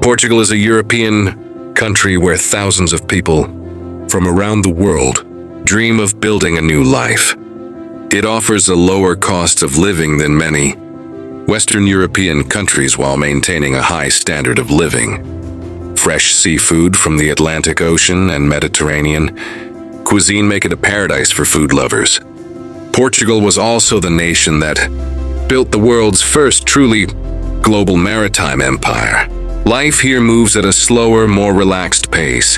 Portugal is a European country where thousands of people from around the world dream of building a new life. It offers a lower cost of living than many Western European countries while maintaining a high standard of living. Fresh seafood from the Atlantic Ocean and Mediterranean cuisine make it a paradise for food lovers. Portugal was also the nation that built the world's first truly global maritime empire. Life here moves at a slower, more relaxed pace,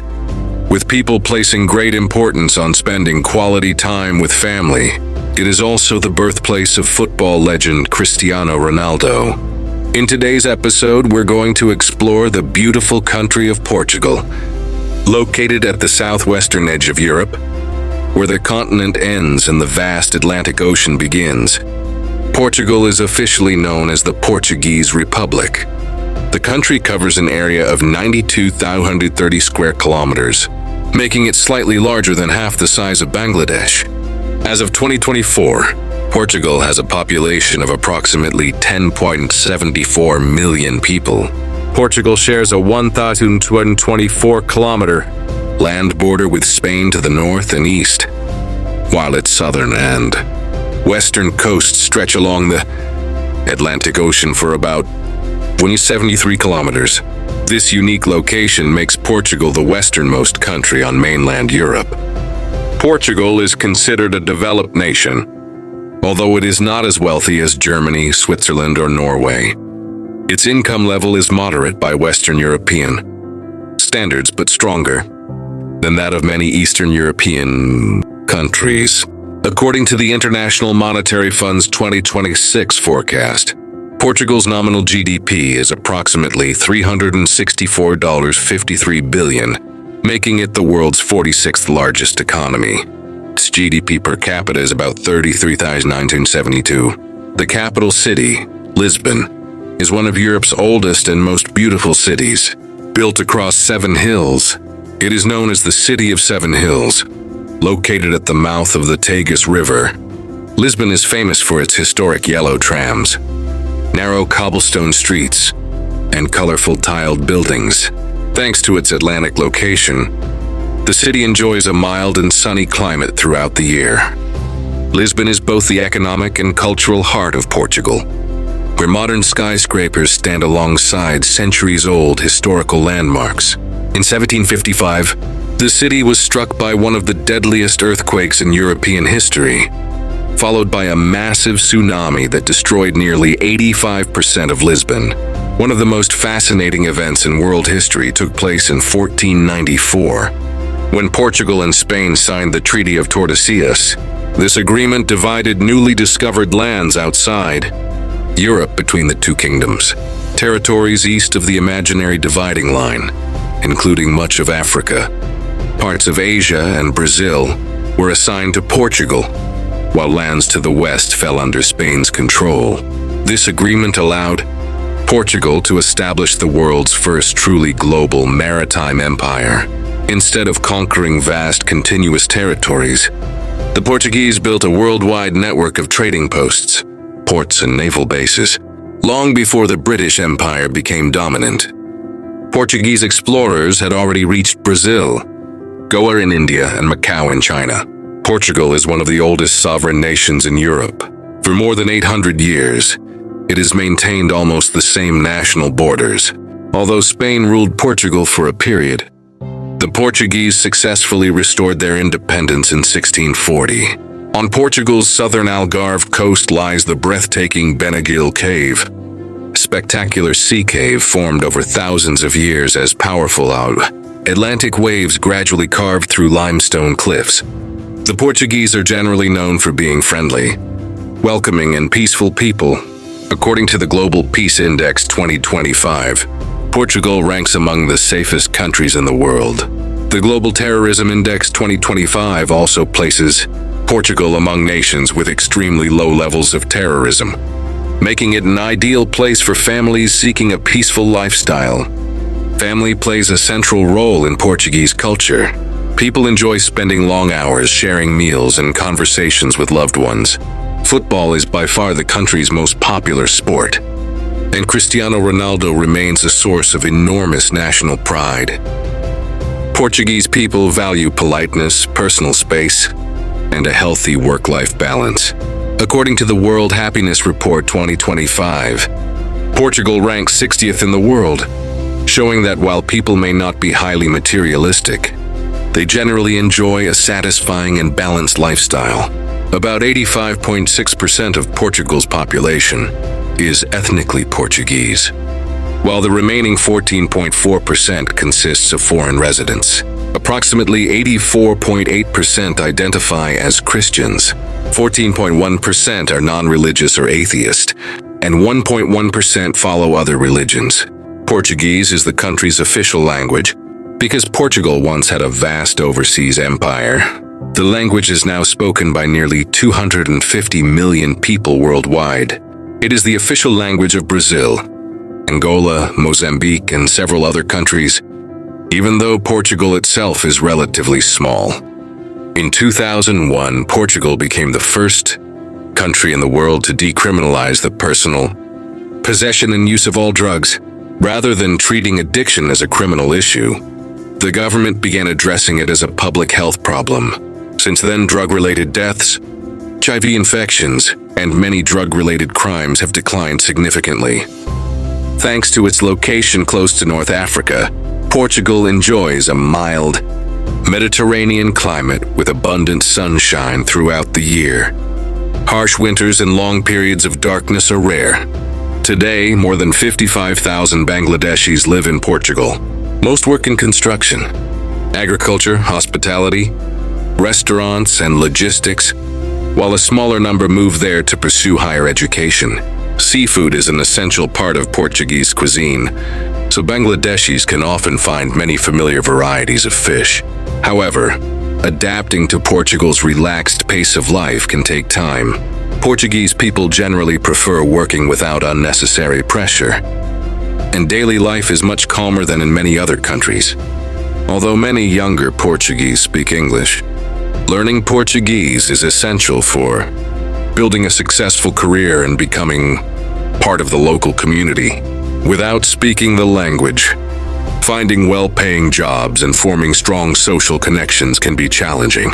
with people placing great importance on spending quality time with family. It is also the birthplace of football legend Cristiano Ronaldo. In today's episode, we're going to explore the beautiful country of Portugal, located at the southwestern edge of Europe, where the continent ends and the vast Atlantic Ocean begins. Portugal is officially known as the Portuguese Republic. The country covers an area of 92,230 square kilometers, making it slightly larger than half the size of Bangladesh. As of 2024, Portugal has a population of approximately 10.74 million people. Portugal shares a 1,224-kilometer land border with Spain to the north and east, while its southern and western coasts stretch along the Atlantic Ocean for about 73 kilometers. This unique location makes Portugal the westernmost country on mainland Europe. Portugal is considered a developed nation, although it is not as wealthy as Germany, Switzerland, or Norway. Its income level is moderate by Western European standards, but stronger than that of many Eastern European countries. According to the International Monetary Fund's 2026 forecast, Portugal's nominal GDP is approximately $364.53 billion, making it the world's 46th largest economy. Its GDP per capita is about $33,972. The capital city, Lisbon, is one of Europe's oldest and most beautiful cities. Built across 7 hills, it is known as the City of 7 Hills. Located at the mouth of the Tagus River, Lisbon is famous for its historic yellow trams, narrow cobblestone streets, and colorful tiled buildings. Thanks to its Atlantic location, the city enjoys a mild and sunny climate throughout the year. Lisbon is both the economic and cultural heart of Portugal, where modern skyscrapers stand alongside centuries-old historical landmarks. In 1755, the city was struck by one of the deadliest earthquakes in European history, followed by a massive tsunami that destroyed nearly 85% of Lisbon. One of the most fascinating events in world history took place in 1494, when Portugal and Spain signed the Treaty of Tordesillas. This agreement divided newly discovered lands outside Europe between the two kingdoms. Territories east of the imaginary dividing line, including much of Africa, parts of Asia, and Brazil, were assigned to Portugal, while lands to the west fell under Spain's control. This agreement allowed Portugal to establish the world's first truly global maritime empire. Instead of conquering vast, continuous territories, the Portuguese built a worldwide network of trading posts, ports, and naval bases, long before the British Empire became dominant. Portuguese explorers had already reached Brazil, Goa in India, and Macau in China. Portugal is one of the oldest sovereign nations in Europe. For more than 800 years, it has maintained almost the same national borders. Although Spain ruled Portugal for a period, the Portuguese successfully restored their independence in 1640. On Portugal's southern Algarve coast lies the breathtaking Benagil Cave, a spectacular sea cave formed over thousands of years as powerful Atlantic waves gradually carved through limestone cliffs. The Portuguese are generally known for being friendly, welcoming, and peaceful people. According to the Global Peace Index 2025, Portugal ranks among the safest countries in the world. The Global Terrorism Index 2025 also places Portugal among nations with extremely low levels of terrorism, making it an ideal place for families seeking a peaceful lifestyle. Family plays a central role in Portuguese culture. People enjoy spending long hours sharing meals and conversations with loved ones. Football is by far the country's most popular sport. and Cristiano Ronaldo remains a source of enormous national pride. Portuguese people value politeness, personal space, and a healthy work-life balance. According to the World Happiness Report 2025, Portugal ranks 60th in the world, showing that while people may not be highly materialistic, they generally enjoy a satisfying and balanced lifestyle. About 85.6% of Portugal's population is ethnically Portuguese, while the remaining 14.4% consists of foreign residents. Approximately 84.8% identify as Christians, 14.1% are non-religious or atheist, and 1.1% follow other religions. Portuguese is the country's official language because Portugal once had a vast overseas empire. The language is now spoken by nearly 250 million people worldwide. It is the official language of Brazil, Angola, Mozambique, and several other countries, even though Portugal itself is relatively small. In 2001, Portugal became the first country in the world to decriminalize the personal possession and use of all drugs. Rather than treating addiction as a criminal issue, the government began addressing it as a public health problem. Since then, drug-related deaths, HIV infections, and many drug-related crimes have declined significantly. Thanks to its location close to North Africa, Portugal enjoys a mild, Mediterranean climate with abundant sunshine throughout the year. Harsh winters and long periods of darkness are rare. Today, more than 55,000 Bangladeshis live in Portugal. Most work in construction, agriculture, hospitality, restaurants, and logistics, while a smaller number move there to pursue higher education. Seafood is an essential part of Portuguese cuisine, so Bangladeshis can often find many familiar varieties of fish. However, adapting to Portugal's relaxed pace of life can take time. Portuguese people generally prefer working without unnecessary pressure, and daily life is much calmer than in many other countries. Although many younger Portuguese speak English, learning Portuguese is essential for building a successful career and becoming part of the local community. Without speaking the language, finding well-paying jobs and forming strong social connections can be challenging.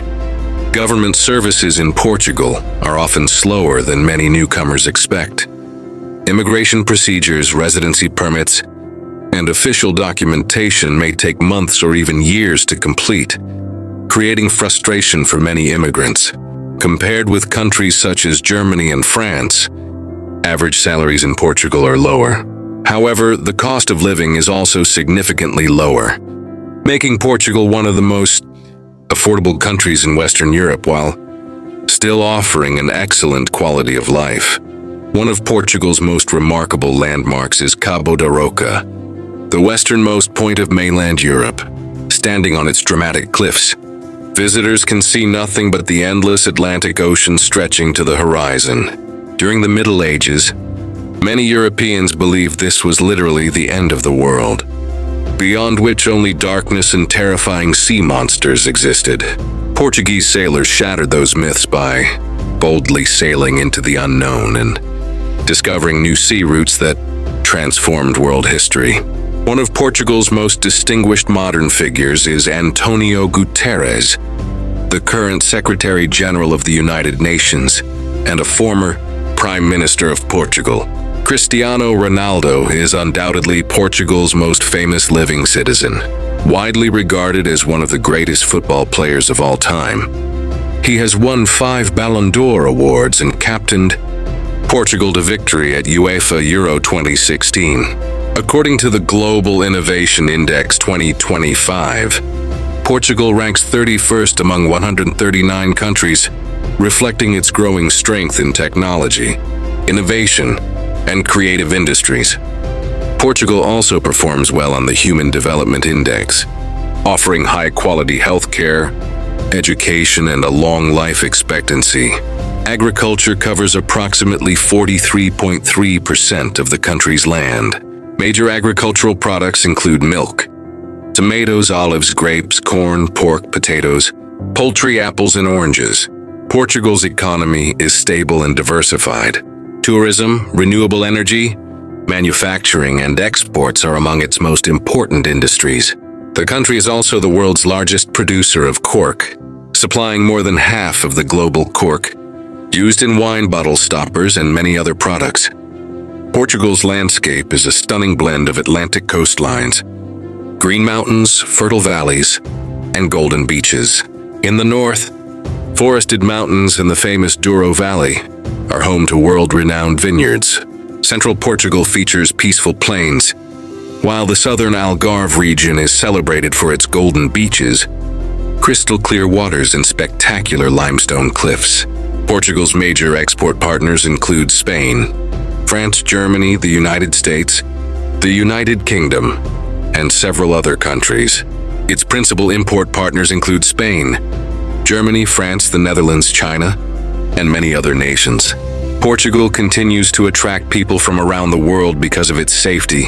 Government services in Portugal are often slower than many newcomers expect. Immigration procedures, residency permits, and official documentation may take months or even years to complete, creating frustration for many immigrants. Compared with countries such as Germany and France, average salaries in Portugal are lower. However, the cost of living is also significantly lower, making Portugal one of the most affordable countries in Western Europe while still offering an excellent quality of life. One of Portugal's most remarkable landmarks is Cabo da Roca, the westernmost point of mainland Europe. Standing on its dramatic cliffs, visitors can see nothing but the endless Atlantic Ocean stretching to the horizon. During the Middle Ages, many Europeans believed this was literally the end of the world, beyond which only darkness and terrifying sea monsters existed. Portuguese sailors shattered those myths by boldly sailing into the unknown and discovering new sea routes that transformed world history. One of Portugal's most distinguished modern figures is Antonio Guterres, the current Secretary General of the United Nations and a former Prime Minister of Portugal. Cristiano Ronaldo is undoubtedly Portugal's most famous living citizen, widely regarded as one of the greatest football players of all time. He has won 5 Ballon d'Or awards and captained Portugal to victory at UEFA Euro 2016. According to the Global Innovation Index 2025, Portugal ranks 31st among 139 countries, reflecting its growing strength in technology, innovation, and creative industries. Portugal also performs well on the Human Development Index, offering high-quality healthcare, education, and a long life expectancy. Agriculture covers approximately 43.3% of the country's land. Major agricultural products include milk, tomatoes, olives, grapes, corn, pork, potatoes, poultry, apples, and oranges. Portugal's economy is stable and diversified. Tourism, renewable energy, Manufacturing and exports are among its most important industries. The country is also the world's largest producer of cork, supplying more than half of the global cork used in wine bottle stoppers and many other products. Portugal's landscape is a stunning blend of Atlantic coastlines, green mountains, fertile valleys, and golden beaches. In the north, forested mountains and the famous Douro Valley are home to world-renowned vineyards. Central Portugal features peaceful plains, while the southern Algarve region is celebrated for its golden beaches, crystal-clear waters, and spectacular limestone cliffs. Portugal's major export partners include Spain, France, Germany, the United States, the United Kingdom, and several other countries. Its principal import partners include Spain, Germany, France, the Netherlands, China, and many other nations. Portugal continues to attract people from around the world because of its safety,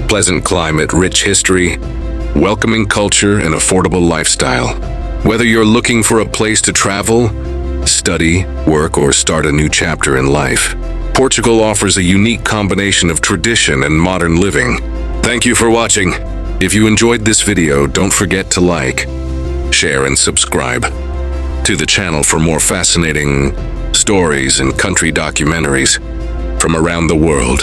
pleasant climate, rich history, welcoming culture, and affordable lifestyle. Whether you're looking for a place to travel, study, work, or start a new chapter in life, Portugal offers a unique combination of tradition and modern living. Thank you for watching. If you enjoyed this video, don't forget to like, share, and subscribe to the channel for more fascinating stories and country documentaries from around the world.